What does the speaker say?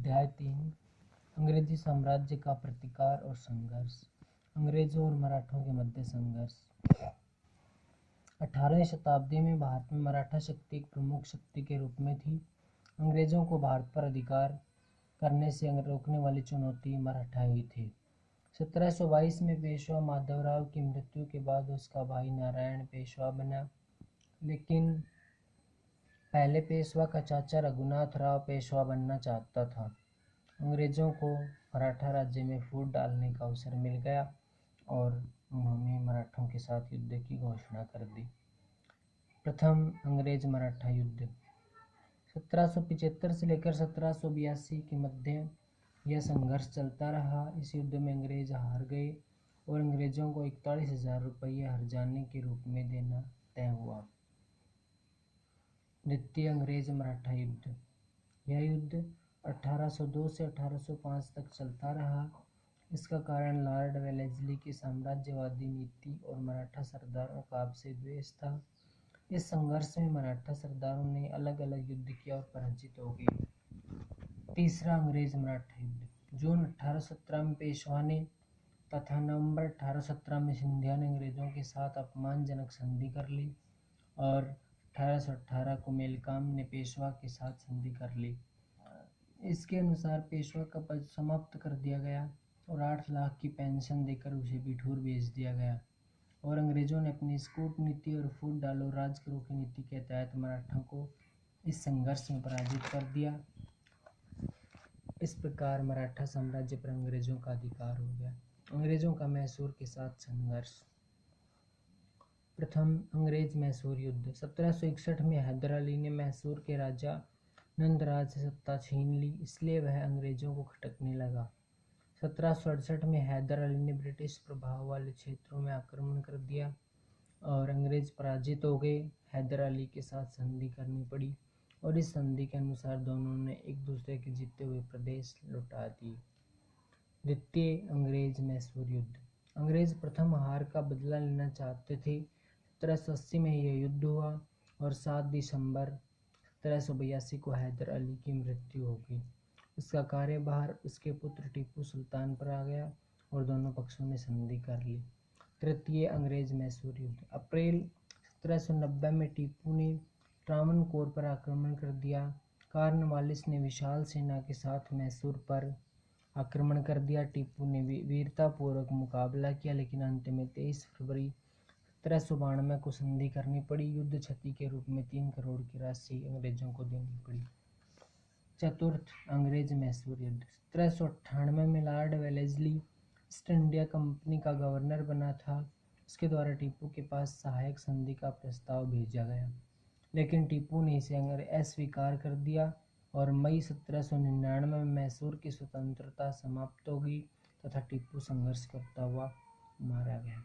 अध्याय 3 अंग्रेजी साम्राज्य का प्रतिकार और संघर्ष। अंग्रेजों और मराठों के मध्य संघर्ष। 18वीं शताब्दी में भारत में मराठा शक्ति एक प्रमुख शक्ति के रूप में थी। अंग्रेजों को भारत पर अधिकार करने से रोकने वाली चुनौती मराठा ही थे। 1722 में पेशवा माधवराव की मृत्यु के बाद उसका भाई नारायण पेशवा बना, लेकिन पहले पेशवा का चाचा रघुनाथ राव पेशवा बनना चाहता था। अंग्रेजों को मराठा राज्य में फूट डालने का अवसर मिल गया और उन्होंने मराठों के साथ युद्ध की घोषणा कर दी। प्रथम अंग्रेज मराठा युद्ध 1775 से लेकर 1782 के मध्य यह संघर्ष चलता रहा। इस युद्ध में अंग्रेज हार गए और अंग्रेजों को 41,000 रुपये हर जाने के रूप में देना तय हुआ। द्वितीय अंग्रेज मराठा युद्ध। यह युद्ध 1802 से 1805 तक चलता रहा। इसका कारण लॉर्ड वेलेस्ली की साम्राज्यवादी नीति और मराठा सरदारों का आपसी द्वेष था। इस संघर्ष में मराठा सरदारों ने अलग अलग युद्ध किया और पराजित हो गए। तीसरा अंग्रेज मराठा युद्ध। जून 1817 में पेशवा ने तथा नवंबर 1817 में सिंधिया ने अंग्रेजों के साथ अपमानजनक संधि कर ली और 1818 को मेलकाम ने पेशवा के साथ संधि कर ली। इसके अनुसार पेशवा का पद समाप्त कर दिया गया और 8 लाख की पेंशन देकर उसे बिठूर भेज दिया गया और अंग्रेजों ने अपनी स्कूट नीति और फूट डालो राज करो की नीति के तहत मराठों को इस संघर्ष में पराजित कर दिया। इस प्रकार मराठा साम्राज्य पर अंग्रेजों का अधिकार हो गया। अंग्रेजों का मैसूर के साथ संघर्ष। प्रथम अंग्रेज मैसूर युद्ध। 1761 में हैदर अली ने मैसूर के राजा नंदराज से सत्ता छीन ली, इसलिए वह अंग्रेजों को खटकने लगा। 1768 में हैदर अली ने ब्रिटिश प्रभाव वाले क्षेत्रों में आक्रमण कर दिया और अंग्रेज पराजित हो गए। हैदर अली के साथ संधि करनी पड़ी और इस संधि के अनुसार दोनों ने एक दूसरे के जीते हुए प्रदेश लौटा दिए। द्वितीय अंग्रेज मैसूर युद्ध। अंग्रेज प्रथम हार का बदला लेना चाहते थे। 1780 में यह युद्ध हुआ और 7 दिसंबर 1782 को हैदर अली की मृत्यु हो गई। इसका कार्यभार उसके पुत्र टीपू सुल्तान पर आ गया और दोनों पक्षों ने संधि कर ली। तृतीय अंग्रेज मैसूर युद्ध। अप्रैल 1790 में टीपू ने ट्रावनकोर पर आक्रमण कर दिया। कॉर्नवालिस ने विशाल सेना के साथ मैसूर पर आक्रमण कर दिया। टीपू ने वीरतापूर्वक मुकाबला किया, लेकिन अंत में 23 फरवरी 1792 को संधि करनी पड़ी। युद्ध क्षति के रूप में 3 करोड़ की राशि अंग्रेजों को देनी पड़ी। चतुर्थ अंग्रेज मैसूर युद्ध। 1798 में Lord Wellesley east India company का गवर्नर बना था। उसके द्वारा टीपू के पास सहायक संधि का प्रस्ताव भेजा गया, लेकिन टीपू ने इसे अस्वीकार कर दिया और मई 1799 में मैसूर की स्वतंत्रता समाप्त हो गई तथा टीपू संघर्ष करता हुआ मारा गया।